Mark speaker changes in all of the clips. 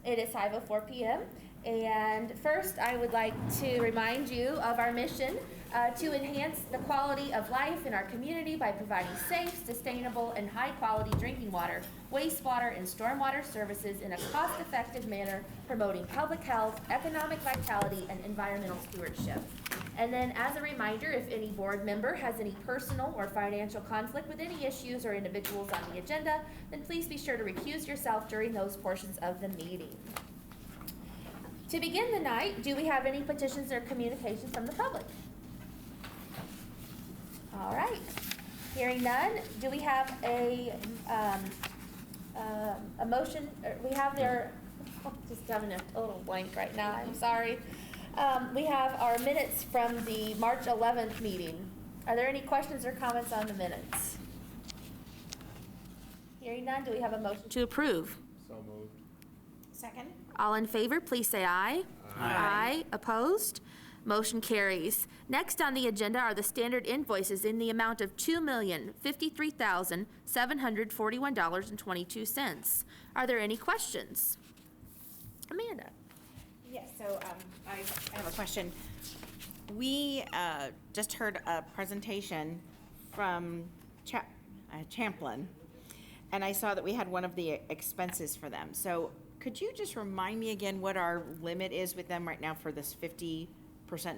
Speaker 1: It is 5:04 p.m. And first, I would like to remind you of our mission to enhance the quality of life in our community by providing safe, sustainable, and high-quality drinking water, wastewater, and stormwater services in a cost-effective manner, promoting public health, economic vitality, and environmental stewardship. And then, as a reminder, if any board member has any personal or financial conflict with any issues or individuals on the agenda, then please be sure to recuse yourself during those portions of the meeting. To begin the night, do we have any petitions or communications from the public? All right. Hearing none, do we have a motion? We have their, just having a little blank right now, I'm sorry. We have our minutes from the March 11th meeting. Are there any questions or comments on the minutes? Hearing none, do we have a motion to approve?
Speaker 2: So moved.
Speaker 3: Second.
Speaker 1: All in favor, please say aye. Aye. Opposed? Motion carries. Next on the agenda are the standard invoices in the amount of $2,053,741.22. Are there any questions? Amanda.
Speaker 3: Yes, so I have a question. We just heard a presentation from Champlin, and I saw that we had one of the expenses for them. So could you just remind me again what our limit is with them right now for this 50%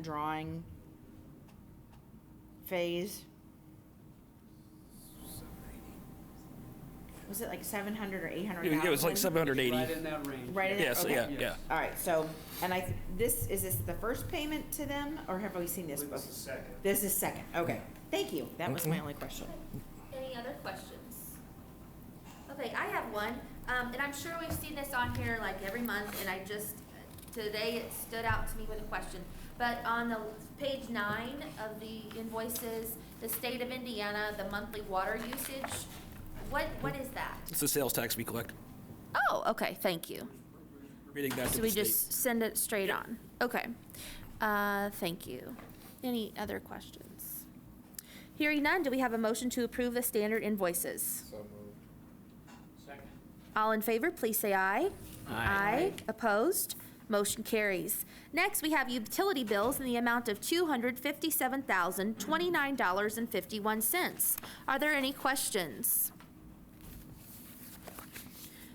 Speaker 3: drawing phase? Was it like 700 or 800,000?
Speaker 4: It was like 780.
Speaker 5: Right in that range.
Speaker 3: Right in there?
Speaker 4: Yes,
Speaker 3: Okay.
Speaker 4: yeah.
Speaker 3: All right, so, and is this the first payment to them, or have we seen this before?
Speaker 5: This is second.
Speaker 3: This is second, okay. Thank you, that was my only question.
Speaker 1: Any other questions? Okay, I have one, and I'm sure we've seen this on here like every month, and today it stood out to me with a question. But on the page 9 of the invoices, the state of Indiana, the monthly water usage, what is that?
Speaker 4: It's the sales tax we collect.
Speaker 1: Oh, okay, thank you.
Speaker 4: Reading that to
Speaker 1: So
Speaker 4: the
Speaker 1: we
Speaker 4: state.
Speaker 1: just send it straight on? Okay, thank you. Any other questions? Hearing none, do we have a motion to approve the standard invoices?
Speaker 2: So moved.
Speaker 5: Second.
Speaker 1: All in favor, please say aye. Aye. Opposed? Motion carries. Next, we have utility bills in the amount of $257,029.51. Are there any questions?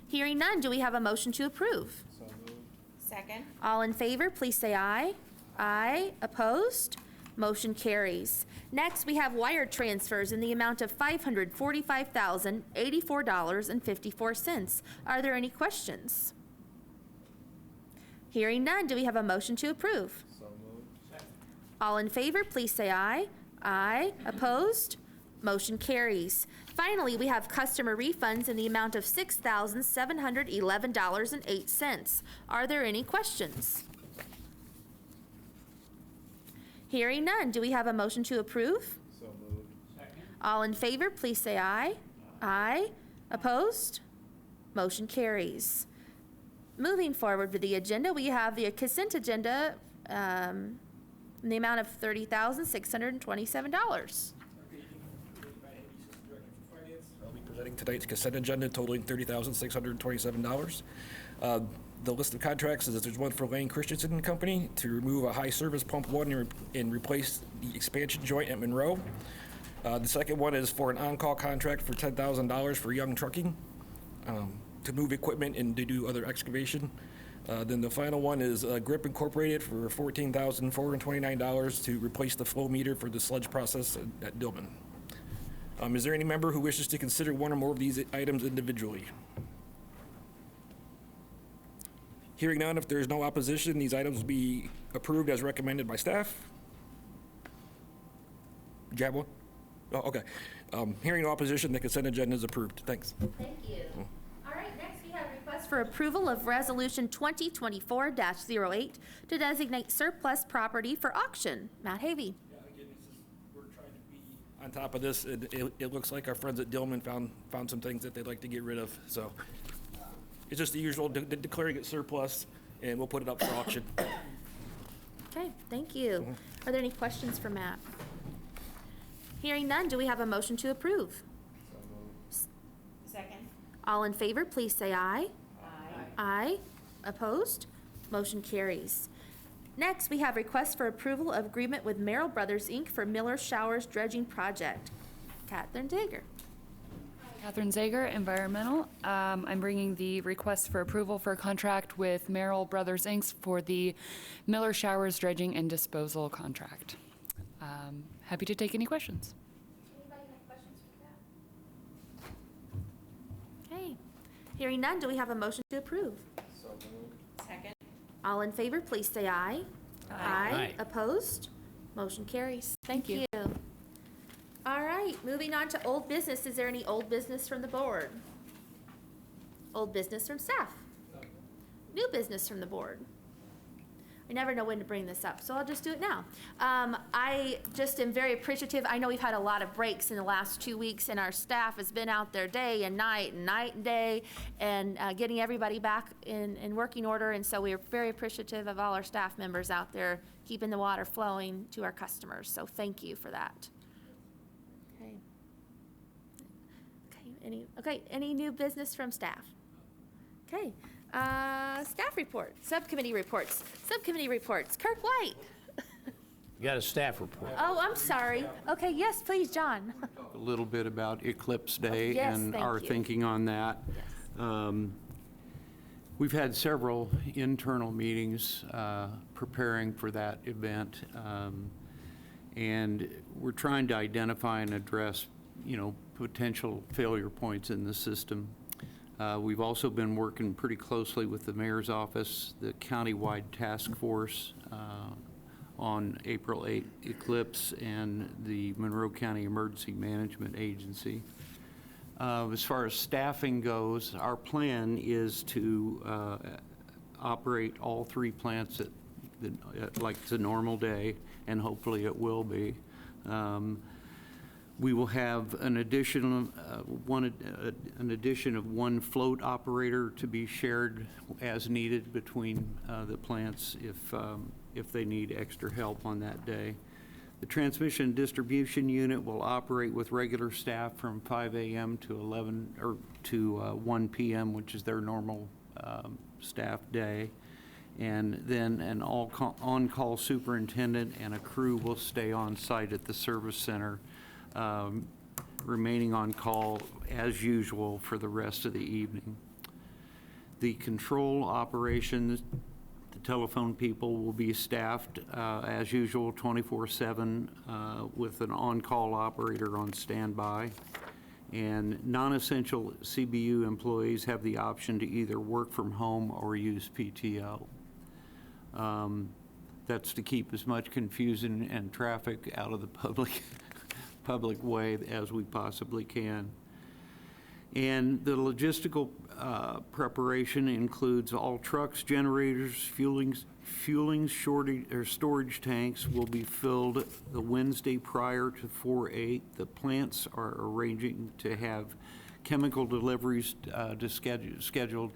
Speaker 1: Hearing none, do we have a motion to approve?
Speaker 2: So moved.
Speaker 3: Second.
Speaker 1: All in favor, please say aye. Aye. Opposed? Motion carries. Next, we have wire transfers in the amount of $545,084.54. Are there any questions? Hearing none, do we have a motion to approve?
Speaker 2: So moved.
Speaker 5: Second.
Speaker 1: All in favor, please say aye. Aye. Opposed? Motion carries. Finally, we have customer refunds in the amount of $6,711.08. Are there any questions? Hearing none, do we have a motion to approve?
Speaker 2: So moved.
Speaker 5: Second.
Speaker 1: All in favor, please say aye. Aye. Opposed? Motion carries. Moving forward with the agenda, we have the consent agenda in the amount of $30,627.
Speaker 4: I'll be presenting tonight's consent agenda totaling $30,627. The list of contracts is that there's one for Lane Christensen and Company to remove a high service pump one and replace the expansion joint at Monroe. The second one is for an on-call contract for $10,000 for Young Trucking to move equipment and to do other excavation. Then the final one is Grip Incorporated for $14,429 to replace the flow meter for the sludge process at Dillman. Is there any member who wishes to consider one or more of these items individually? Hearing none, if there is no opposition, these items will be approved as recommended by staff. Do you have one? Oh, okay. Hearing no opposition, the consent agenda is approved. Thanks.
Speaker 1: Thank you. All right, next we have request for approval of Resolution 2024-08 to designate surplus property for auction. Matt Havey.
Speaker 4: Yeah, again, we're trying to be on top of this. It looks like our friends at Dillman found some things that they'd like to get rid of. So it's just the usual declaring it surplus, and we'll put it up for auction.
Speaker 1: Okay, thank you. Are there any questions for Matt? Hearing none, do we have a motion to approve?
Speaker 2: So moved.
Speaker 3: Second.
Speaker 1: All in favor, please say aye.
Speaker 3: Aye.
Speaker 1: Aye. Opposed? Motion carries. Next, we have request for approval of agreement with Merrill Brothers, Inc. for Miller Showers Dredging Project. Catherine Dager.
Speaker 2: Catherine Zager, Environmental. I'm bringing the request for approval for a contract with Merrill Brothers, Inc. for the Miller Showers Dredging and Disposal contract. Happy to take any questions.
Speaker 1: Anybody have questions for that? Okay. Hearing none, do we have a motion to approve?
Speaker 3: Second.
Speaker 1: All in favor, please say aye.
Speaker 5: Aye.
Speaker 1: Opposed? Motion carries.
Speaker 2: Thank you.
Speaker 1: All right, moving on to old business. Is there any old business from the board? Old business from staff? New business from the board? I never know when to bring this up, so I'll just do it now. I just am very appreciative. I know we've had a lot of breaks in the last 2 weeks, and our staff has been out there day and night and day, and getting everybody back in working order. And so we're very appreciative of all our staff members out there keeping the water flowing to our customers. So thank you for that. Any new business from staff? Okay, staff report, subcommittee reports. Kirk White.
Speaker 5: You got a staff report.
Speaker 1: Oh, I'm sorry. Okay, yes, please, John.
Speaker 6: A little bit about Eclipse Day
Speaker 1: Yes,
Speaker 6: and
Speaker 1: thank
Speaker 6: our
Speaker 1: you.
Speaker 6: thinking on that. We've had several internal meetings preparing for that event, and we're trying to identify and address, potential failure points in the system. We've also been working pretty closely with the mayor's office, the countywide task force on April 8 eclipse, and the Monroe County Emergency Management Agency. As far as staffing goes, our plan is to operate all 3 plants like it's a normal day, and hopefully it will be. We will have an addition of 1 float operator to be shared as needed between the plants if they need extra help on that day. The transmission and distribution unit will operate with regular staff from 5 a.m. to 1 p.m., which is their normal staff day. And then an on-call superintendent and a crew will stay on site at the service center, remaining on call as usual for the rest of the evening. The control operations, the telephone people will be staffed as usual 24/7 with an on-call operator on standby. And non-essential CBU employees have the option to either work from home or use PTO. That's to keep as much confusion and traffic out of the public way as we possibly can. And the logistical preparation includes all trucks, generators, fueling storage tanks will be filled the Wednesday prior to 4/8. The plants are arranging to have chemical deliveries scheduled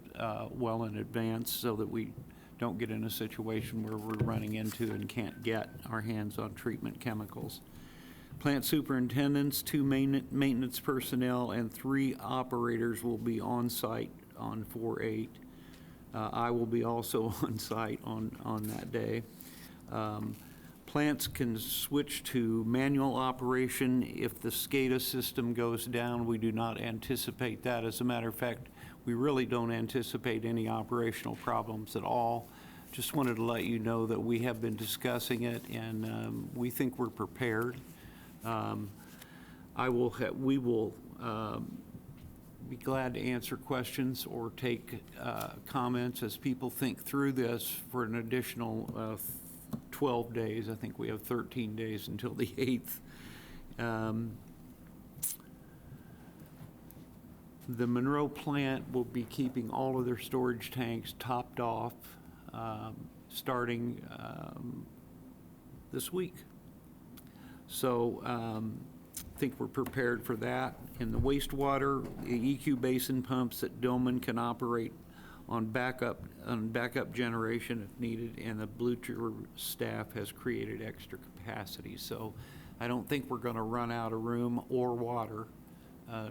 Speaker 6: well in advance so that we don't get in a situation where we're running into and can't get our hands on treatment chemicals. Plant superintendents, 2 maintenance personnel, and 3 operators will be on site on 4/8. I will be also on site on that day. Plants can switch to manual operation if the SCADA system goes down. We do not anticipate that. As a matter of fact, we really don't anticipate any operational problems at all. Just wanted to let you know that we have been discussing it, and we think we're prepared. We will be glad to answer questions or take comments as people think through this for an additional 12 days. I think we have 13 days until the 8th. The Monroe plant will be keeping all of their storage tanks topped off starting this week. So I think we're prepared for that. In the wastewater, the EQ basin pumps at Dillman can operate on backup generation if needed, and the Blucher staff has created extra capacity. So I don't think we're going to run out of room or water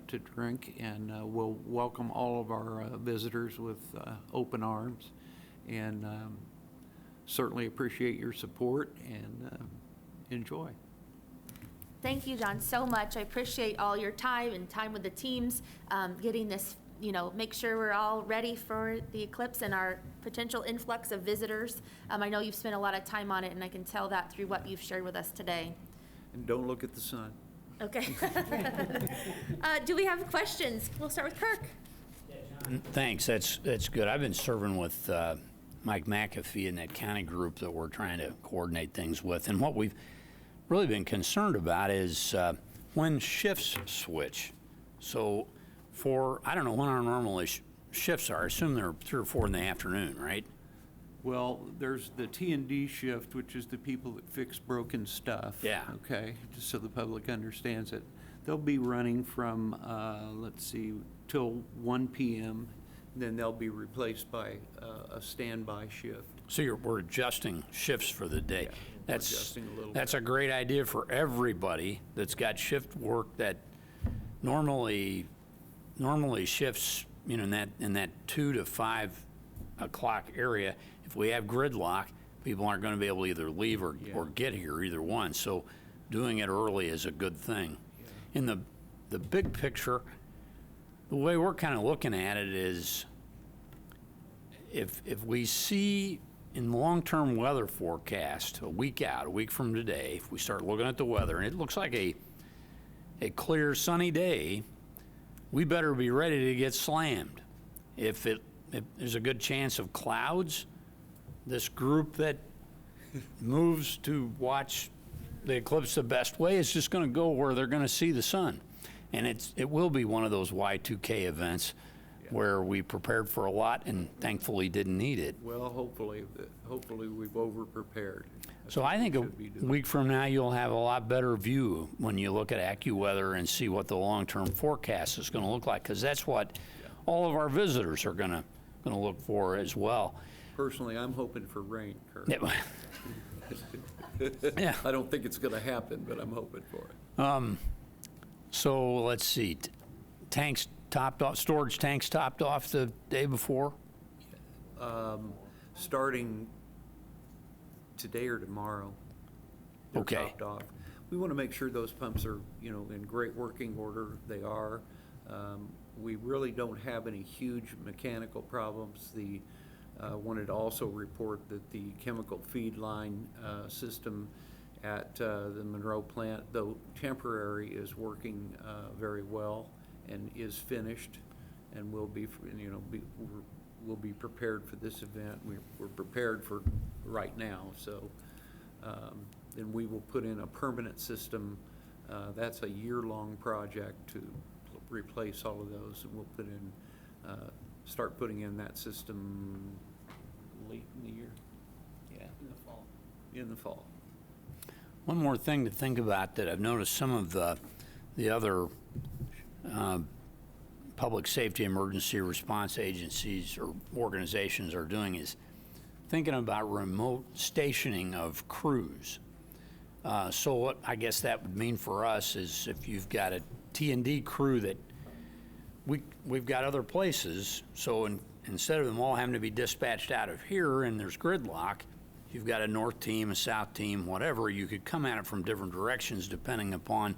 Speaker 6: to drink, and we'll welcome all of our visitors with open arms. And certainly appreciate your support and enjoy.
Speaker 1: Thank you, John, so much. I appreciate all your time and time with the teams, getting this, make sure we're all ready for the eclipse and our potential influx of visitors. I know you've spent a lot of time on it, and I can tell that through what you've shared with us today.
Speaker 6: And don't look at the sun.
Speaker 1: Okay. Do we have questions? We'll start with Kirk.
Speaker 5: Thanks, that's good. I've been serving with Mike McAfee in that county group that we're trying to coordinate things with. And what we've really been concerned about is when shifts switch. So I don't know when our normal shifts are. I assume they're 3 or 4 in the afternoon, right?
Speaker 6: Well, there's the T&D shift, which is the people that fix broken stuff.
Speaker 5: Yeah.
Speaker 6: Okay, just so the public understands it. They'll be running from, till 1 p.m., then they'll be replaced by a standby shift.
Speaker 5: So we're adjusting shifts for the day.
Speaker 6: Yeah, we're adjusting a little
Speaker 5: That's
Speaker 6: bit.
Speaker 5: a great idea for everybody that's got shift work that normally shifts, in that 2 to 5 o'clock area. If we have gridlock, people aren't going to be able to either leave or get here, either one. So doing it early is a good thing. In the big picture, the way we're kind of looking at it is if we see in the long-term weather forecast a week out, a week from today, if we start looking at the weather and it looks like a clear sunny day, we better be ready to get slammed. If there's a good chance of clouds, this group that moves to watch the eclipse the best way is just going to go where they're going to see the sun. And it will be one of those Y2K events where we prepared for a lot and thankfully didn't need it.
Speaker 6: Well, hopefully we've over-prepared. That's
Speaker 5: So
Speaker 6: what
Speaker 5: I think
Speaker 6: we
Speaker 5: a
Speaker 6: should be doing.
Speaker 5: week from now, you'll have a lot better view when you look at AccuWeather and see what the long-term forecast is going to look like, because that's what all of our visitors are going to look for as well.
Speaker 6: Personally, I'm hoping for rain, Kurt.
Speaker 5: Yeah. Yeah.
Speaker 6: I don't think it's going to happen, but I'm hoping for it.
Speaker 5: So let's see, tanks topped off, storage tanks topped off the day before?
Speaker 6: Starting today or tomorrow. They're
Speaker 5: Okay.
Speaker 6: topped off. We want to make sure those pumps are, in great working order. They are. We really don't have any huge mechanical problems. Wanted to also report that the chemical feed line system at the Monroe plant, though temporary, is working very well and is finished, and will be, we'll be prepared for this event. We're prepared for right now, so then we will put in a permanent system. That's a year-long project to replace all of those, and we'll start putting in that system late in the year. Yeah, in the fall. In the fall.
Speaker 5: One more thing to think about that I've noticed some of the other public safety emergency response agencies or organizations are doing is thinking about remote stationing of crews. So what I guess that would mean for us is if you've got a T&D crew that we've got other places, so instead of them all having to be dispatched out of here and there's gridlock, you've got a north team, a south team, whatever, you could come at it from different directions depending upon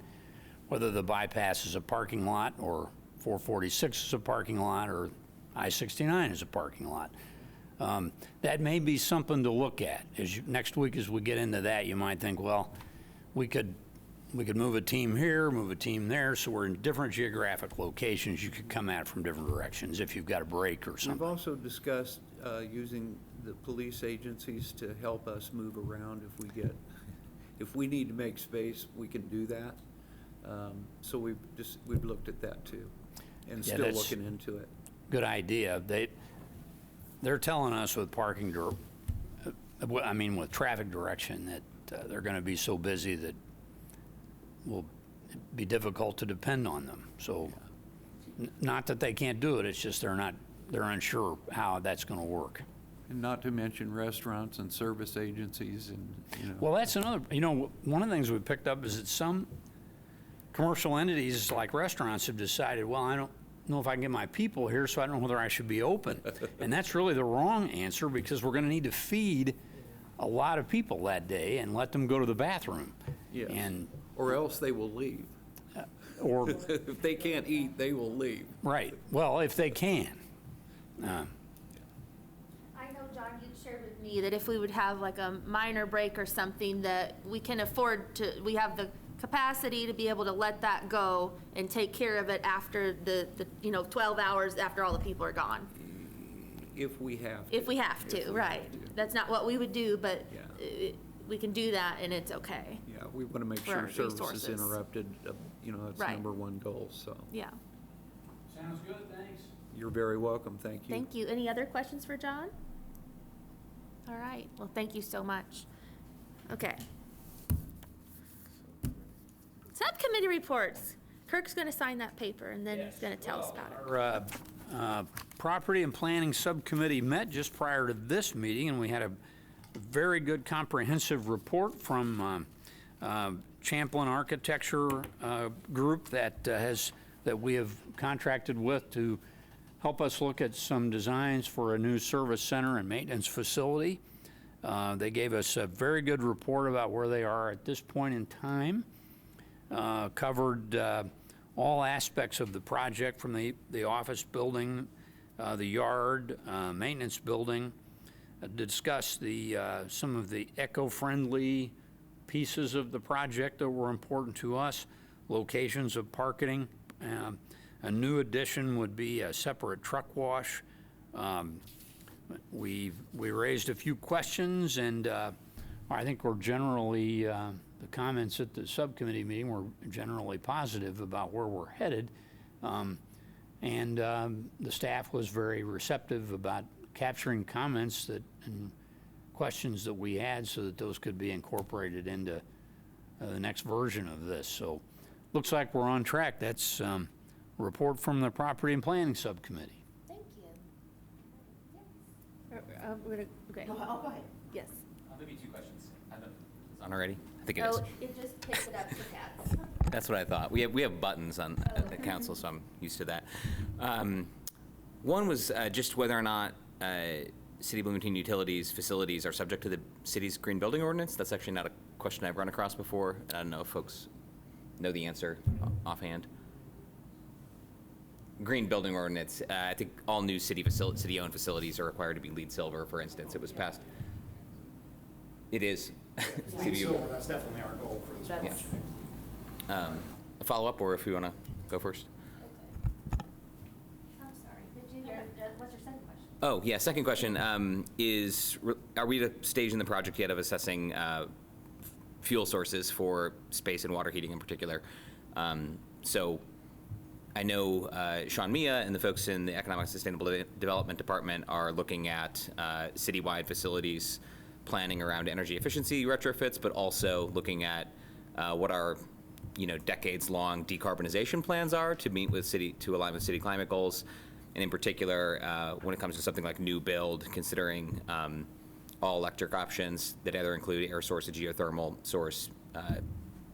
Speaker 5: whether the bypass is a parking lot or 446 is a parking lot or I-69 is a parking lot. That may be something to look at. Next week as we get into that, you might think, well, we could move a team here, move a team there, so we're in different geographic locations. You could come at it from different directions if you've got a break or
Speaker 6: We've
Speaker 5: something.
Speaker 6: also discussed using the police agencies to help us move around if we need to make space, we can do that. So we've looked at that too, and
Speaker 5: Yeah,
Speaker 6: still
Speaker 5: that's
Speaker 6: looking into it.
Speaker 5: good idea. They're telling us with with traffic direction that they're going to be so busy that will be difficult to depend on them. So, not that they can't do it. It's just they're unsure how that's going to work.
Speaker 6: And not to mention restaurants and service agencies and,
Speaker 5: Well, that's another. One of the things we picked up is that some commercial entities like restaurants have decided, well, I don't know if I can get my people here, so I don't know whether I should be open. And that's really the wrong answer, because we're going to need to feed a lot of people that day and let them go to the bathroom.
Speaker 6: Yes.
Speaker 5: And,
Speaker 6: Or else they will leave.
Speaker 5: or,
Speaker 6: If they can't eat, they will leave.
Speaker 5: right, well, if they can.
Speaker 1: I know, John, you'd shared with me that if we would have like a minor break or something, that we can afford to, we have the capacity to be able to let that go and take care of it after the 12 hours after all the people are gone.
Speaker 6: If we have to.
Speaker 1: If we have
Speaker 6: If
Speaker 1: to,
Speaker 6: we
Speaker 1: right.
Speaker 6: have to.
Speaker 1: That's not what we would do, but
Speaker 6: Yeah.
Speaker 1: we can do that and it's okay.
Speaker 6: Yeah, we want to make
Speaker 1: For our
Speaker 6: sure service
Speaker 1: resources.
Speaker 6: is interrupted, that's
Speaker 1: Right.
Speaker 6: number one goal, so.
Speaker 1: Yeah.
Speaker 5: Sounds good, thanks.
Speaker 6: You're very welcome, thank you.
Speaker 1: Thank you. Any other questions for John? All right. Well, thank you so much. Okay. Subcommittee reports. Kirk's going to sign that paper and then he's going to tell us about it.
Speaker 5: Our Property and Planning Subcommittee met just prior to this meeting, and we had a very good comprehensive report from Champlin Architecture Group that we have contracted with to help us look at some designs for a new service center and maintenance facility. They gave us a very good report about where they are at this point in time. Covered all aspects of the project, from the office building, the yard, maintenance building. Discussed some of the eco-friendly pieces of the project that were important to us, locations of parking. A new addition would be a separate truck wash. We raised a few questions, and I think we're generally, the comments at the subcommittee meeting were generally positive about where we're headed. And the staff was very receptive about capturing comments and questions that we had, so that those could be incorporated into the next version of this. So looks like we're on track. That's a report from the Property and Planning Subcommittee.
Speaker 1: Thank you. Okay.
Speaker 3: Go ahead.
Speaker 1: Yes.
Speaker 7: Maybe two questions. I don't know. It's on already? I think it
Speaker 1: Oh,
Speaker 7: is.
Speaker 1: it just picks it up to cats.
Speaker 7: That's what I thought. We have buttons on the council, so I'm used to that. One was just whether or not City of Bloomington utilities facilities are subject to the city's green building ordinance. That's actually not a question I've run across before, and I don't know if folks know the answer offhand. Green building ordinance, I think all new city-owned facilities are required to be LEED Silver, for instance. It was passed. It is.
Speaker 4: So that's definitely our goal for this project.
Speaker 7: A follow-up, or if you want to go first?
Speaker 1: I'm sorry. What's your second question?
Speaker 7: Oh, yeah, second question are we at a stage in the project yet of assessing fuel sources for space and water heating in particular? So I know Sean Mia and the folks in the Economic Sustainable Development Department are looking at citywide facilities planning around energy efficiency retrofits, but also looking at what our decades-long decarbonization plans are to align with city climate goals. And in particular, when it comes to something like new build, considering all electric options that either include air source or geothermal source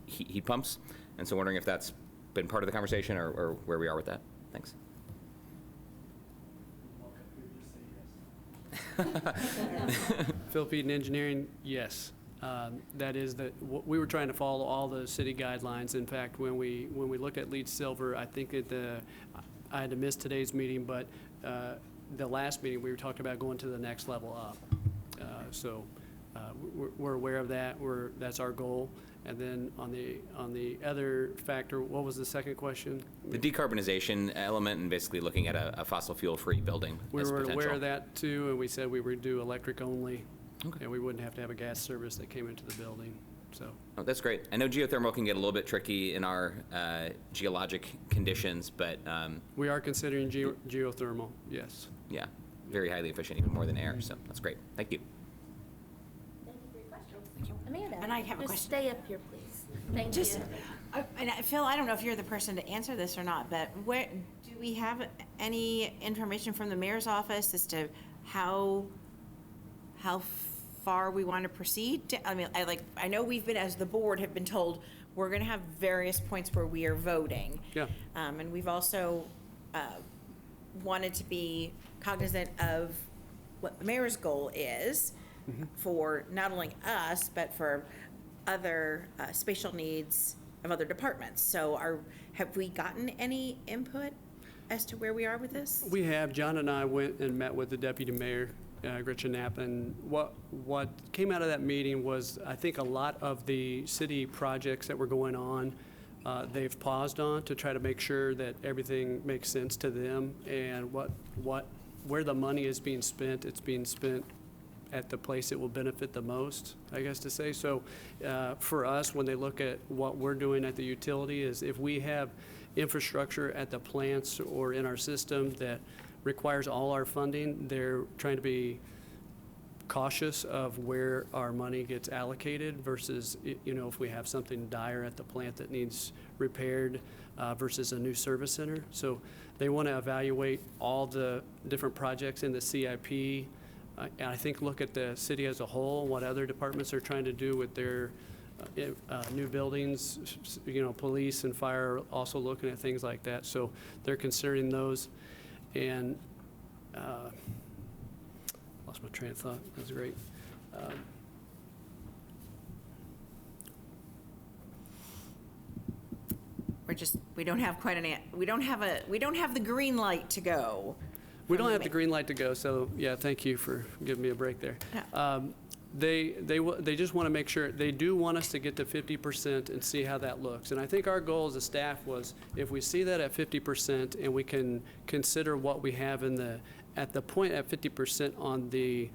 Speaker 7: heat pumps. And so wondering if that's been part of the conversation or where we are with that. Thanks.
Speaker 8: Phil Peden Engineering, yes. That is we were trying to follow all the city guidelines. In fact, when we looked at LEED Silver, I think I had to miss today's meeting, but the last meeting we were talking about going to the next level up. So we're aware of that. That's our goal. And then on the other factor, what was the second question?
Speaker 7: The decarbonization element and basically looking at a fossil fuel-free building
Speaker 8: We
Speaker 7: as
Speaker 8: were
Speaker 7: potential.
Speaker 8: aware of that too, and we said we would do electric only.
Speaker 7: Okay.
Speaker 8: And we wouldn't have to have a gas service that came into the building, so.
Speaker 7: Oh, that's great. I know geothermal can get a little bit tricky in our geologic conditions, but
Speaker 8: We are considering geothermal, yes.
Speaker 7: yeah, very highly efficient, even more than air, so that's great. Thank you.
Speaker 1: Thank you for your question. Amanda.
Speaker 3: And I have a
Speaker 1: just
Speaker 3: question.
Speaker 1: stay up here, please. Thank
Speaker 3: Just,
Speaker 1: you.
Speaker 3: and Phil, I don't know if you're the person to answer this or not, but where, do we have any information from the mayor's office as to how far we want to proceed? I mean, I know we've been, as the board, have been told we're going to have various points where we are voting.
Speaker 8: Yeah.
Speaker 3: And we've also wanted to be cognizant of what the mayor's goal is for not only us, but for other spatial needs of other departments. So have we gotten any input as to where we are with this?
Speaker 8: We have. John and I went and met with the deputy mayor, Gretchen Knapp, and what came out of that meeting was, I think, a lot of the city projects that were going on, they've paused on to try to make sure that everything makes sense to them, and where the money is being spent, it's being spent at the place it will benefit the most, I guess to say. So for us, when they look at what we're doing at the utility, is if we have infrastructure at the plants or in our system that requires all our funding, they're trying to be cautious of where our money gets allocated versus, if we have something dire at the plant that needs repaired versus a new service center. So they want to evaluate all the different projects in the CIP. And I think look at the city as a whole, what other departments are trying to do with their new buildings. Police and fire are also looking at things like that. So they're considering those. And lost my train of thought. That's great.
Speaker 3: We don't have the green light to go.
Speaker 8: We don't have the green light to go, so yeah, thank you for giving me a break there.
Speaker 3: Yeah.
Speaker 8: They just want to make sure, they do want us to get to 50% and see how that looks. And I think our goal as a staff was, if we see that at 50% and we can consider what we have at the point at 50% on the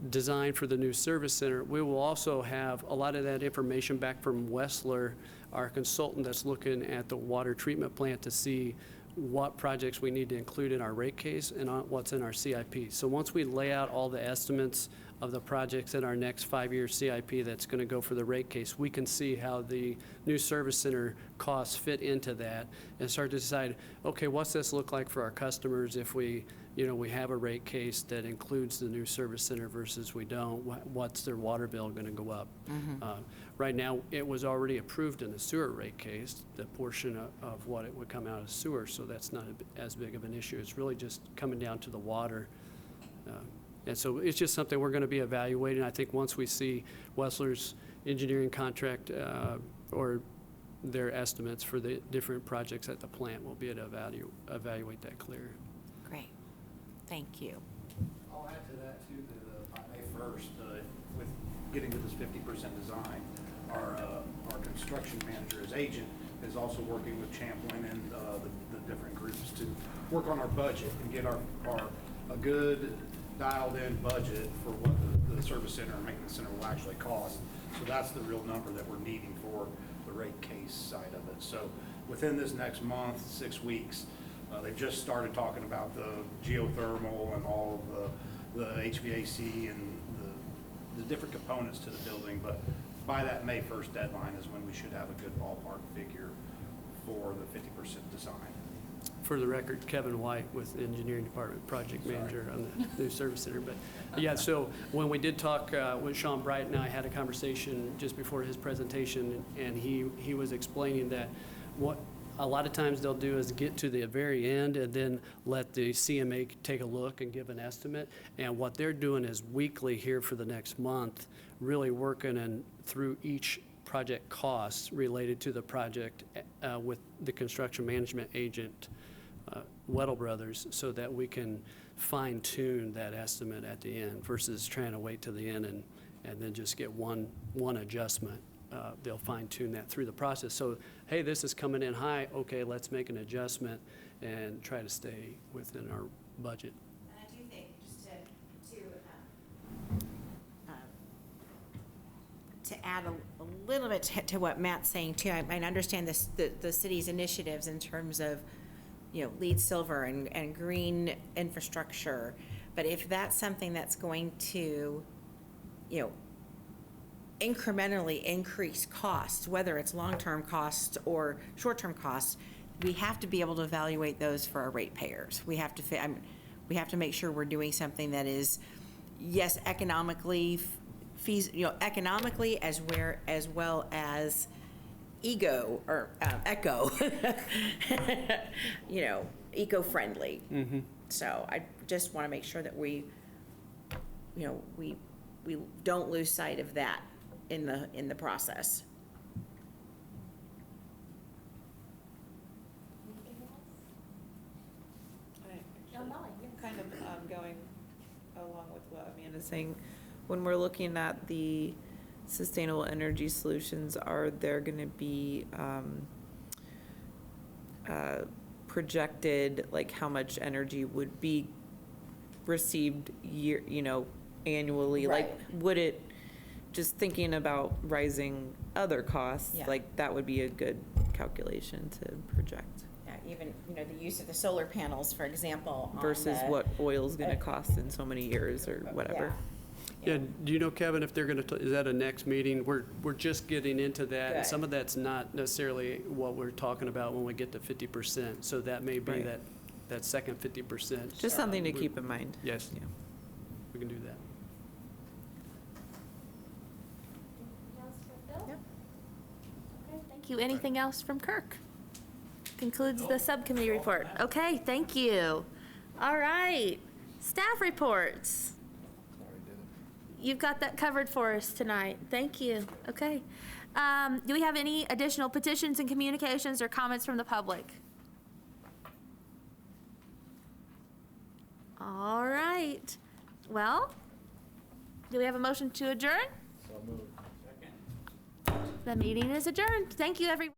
Speaker 8: design for the new service center, we will also have a lot of that information back from Wessler, our consultant that's looking at the water treatment plant, to see what projects we need to include in our rate case and what's in our CIP. So once we lay out all the estimates of the projects in our next 5-year CIP that's going to go for the rate case, we can see how the new service center costs fit into that and start to decide, okay, what's this look like for our customers if we have a rate case that includes the new service center versus we don't. What's their water bill going to go up? Right now, it was already approved in the sewer rate case, the portion of what it would come out of sewer, so that's not as big of an issue. It's really just coming down to the water. And so it's just something we're going to be evaluating. I think once we see Wessler's engineering contract or their estimates for the different projects at the plant, we'll be able to evaluate that clearer.
Speaker 3: Great. Thank you.
Speaker 9: I'll add to that too, that on May 1st, with getting to this 50% design, our construction manager, as agent, is also working with Champlain and the different groups to work on our budget and get a good dialed-in budget for what the service center and maintenance center will actually cost. So that's the real number that we're needing for the rate case side of it. So within this next month, 6 weeks, they've just started talking about the geothermal and all of the HVAC and the different components to the building. But by that May 1st deadline is when we should have a good ballpark figure for the 50% design.
Speaker 8: For the record, Kevin White with the engineering department, project manager on the new service center. But yeah, so when we did talk with Sean Bright and I had a conversation just before his presentation, and he was explaining that what a lot of times they'll do is get to the very end and then let the CMA take a look and give an estimate. And what they're doing is weekly here for the next month, really working and through each project costs related to the project with the construction management agent, Weddle Brothers, so that we can fine tune that estimate at the end versus trying to wait to the end and then just get one adjustment. They'll fine tune that through the process. So, hey, this is coming in high. Okay, let's make an adjustment and try to stay within our budget.
Speaker 3: And I do think, just to add a little bit to what Matt's saying too, I understand the city's initiatives in terms of, LEED Silver and green infrastructure. But if that's something that's going to, incrementally increase costs, whether it's long-term costs or short-term costs, we have to be able to evaluate those for our ratepayers. We have to make sure we're doing something that is, yes, economically economically as well as eco eco-friendly. So I just want to make sure that we don't lose sight of that in the process.
Speaker 10: Kind of going along with what Amanda's saying, when we're looking at the sustainable energy solutions, are there going to be projected, like how much energy would be received annually?
Speaker 3: Right.
Speaker 10: Like, would it, just thinking about rising other costs,
Speaker 3: Yeah.
Speaker 10: like that would be a good calculation to project
Speaker 3: Even, the use of the solar panels, for example. on
Speaker 10: versus
Speaker 3: the-
Speaker 10: what oil's going to cost in so many years or whatever.
Speaker 8: Yeah, do you know, Kevin, if they're going to, is that a next meeting? We're just getting into that. And
Speaker 3: Good.
Speaker 8: some of that's not necessarily what we're talking about when we get to 50%. So that may be
Speaker 10: Right.
Speaker 8: that second 50%.
Speaker 10: Just something to
Speaker 8: we-
Speaker 10: keep in mind.
Speaker 8: Yes,
Speaker 10: Yeah.
Speaker 8: we can do that.
Speaker 1: Anything else for Phil?
Speaker 3: Yep.
Speaker 1: Okay, thank you. Anything else from Kirk? Concludes the subcommittee report. Okay, thank you. All right, staff reports. You've got that covered for us tonight. Thank you. Okay. Do we have any additional petitions and communications or comments from the public? All right. Well, do we have a motion to adjourn? So moved. Second. The meeting is adjourned. Thank you, everyone.